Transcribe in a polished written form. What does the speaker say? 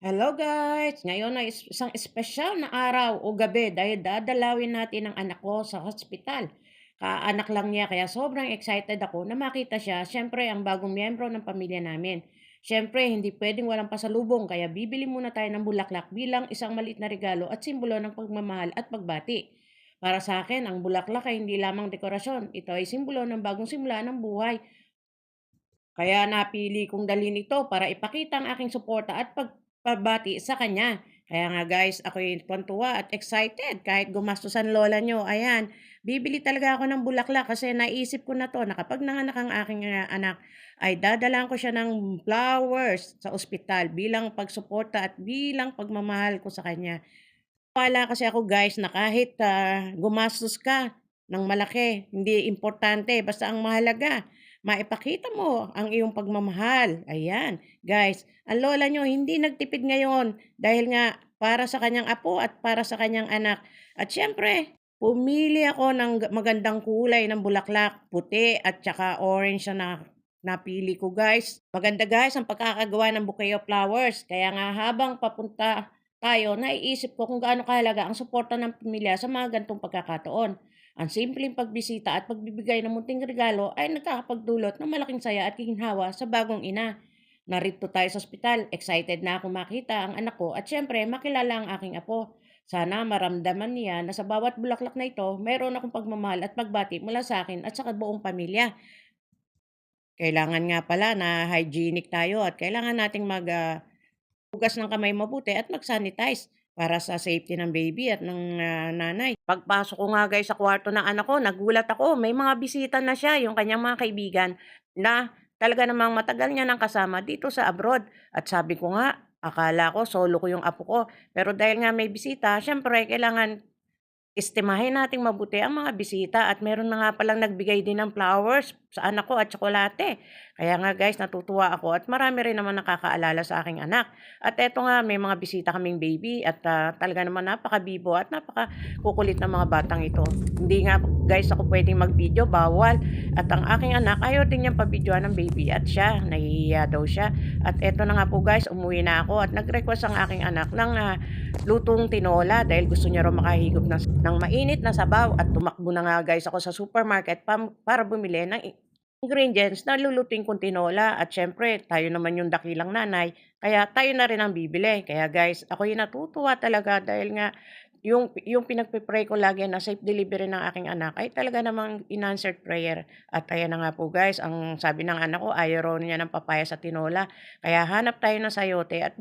Hello guys! Ngayon ay isang espesyal na araw o gabi dahil dadalawin natin ang anak ko sa hospital. Kaanak lang niya kaya sobrang excited ako na makita siya. Siyempre ang bagong miyembro ng pamilya namin. Siyempre hindi pwedeng walang pasalubong kaya bibili muna tayo ng bulaklak bilang isang maliit na regalo at simbolo ng pagmamahal at pagbati. Para sa akin, ang bulaklak ay hindi lamang dekorasyon. Ito ay simbolo ng bagong simula ng buhay. Kaya napili kong dalhin ito para ipakita ang aking suporta at pagpabati sa kanya. Kaya nga guys, ako'y tuwan-tuwa at excited kahit gumastusan lola nyo. Ayan, bibili talaga ako ng bulaklak kasi naisip ko na to na kapag nanganak ang aking anak, ay dadalan ko siya ng flowers sa ospital bilang pagsuporta at bilang pagmamahal ko sa kanya. Wala kasi ako guys na kahit gumastos ka ng malaki, hindi importante basta ang mahalaga maipakita mo ang iyong pagmamahal. Ayan, guys, ang lola niyo hindi nagtipid ngayon dahil nga para sa kanyang apo at para sa kanyang anak. At siyempre, pumili ako ng magandang kulay ng bulaklak, puti at saka orange na napili ko guys. Maganda guys ang pagkakagawa ng bouquet of flowers. Kaya nga habang papunta naiisip ko kung gaano kahalaga ang suporta ng pamilya sa mga gantong pagkakataon. Ang simpleng pagbisita at pagbibigay ng munting regalo ay nakakapagdulot ng malaking saya at kikinhawa sa bagong ina. Narito tayo sa ospital, excited na ako makita ang anak ko at syempre makilala ang aking apo. Sana maramdaman niya na sa bawat bulaklak na ito, mayroon akong pagmamahal at pagbati mula sa akin at sa buong pamilya. Kailangan nga pala na hygienic tayo at kailangan nating hugas ng kamay mabuti at mag-sanitize para sa safety ng baby at ng nanay. Pagpasok ko nga guys sa kwarto ng anak ko, nagulat ako. May mga bisita na siya, yung kanyang mga kaibigan na talaga namang matagal niya nang kasama dito sa abroad. At sabi ko nga, akala ko solo ko yung apo ko. Pero dahil nga may bisita, syempre kailangan estimahin nating mabuti ang mga bisita at meron na nga palang nagbigay din ng flowers sa anak ko at tsokolate. Kaya nga guys, natutuwa ako at marami rin naman nakakaalala sa aking anak. At eto nga, may mga bisita kaming baby at talaga naman napakabibo at napakakukulit ng mga batang ito. Hindi nga guys ako pwedeng mag-video, bawal. At ang aking anak, ayaw din niyang pa-videoan ng baby at siya, nahihiya daw siya. At eto na nga po guys, umuwi na ako at nag-request ang aking anak ng lutong tinola dahil gusto niya raw makahigop ng mainit na sabaw at tumakbo na nga guys ako sa supermarket para bumili ng ingredients na lulutuin kong tinola at syempre tayo naman yung dakilang nanay kaya tayo na rin ang bibili. Kaya guys, ako yung natutuwa talaga dahil nga yung pinagpe-pray ko lagi na safe delivery ng aking anak ay talaga namang in-answered prayer. At ayan na nga po guys, ang sabi ng anak ko ayaw raw niya ng papaya sa tinola. Kaya hanap tayo ng sayote at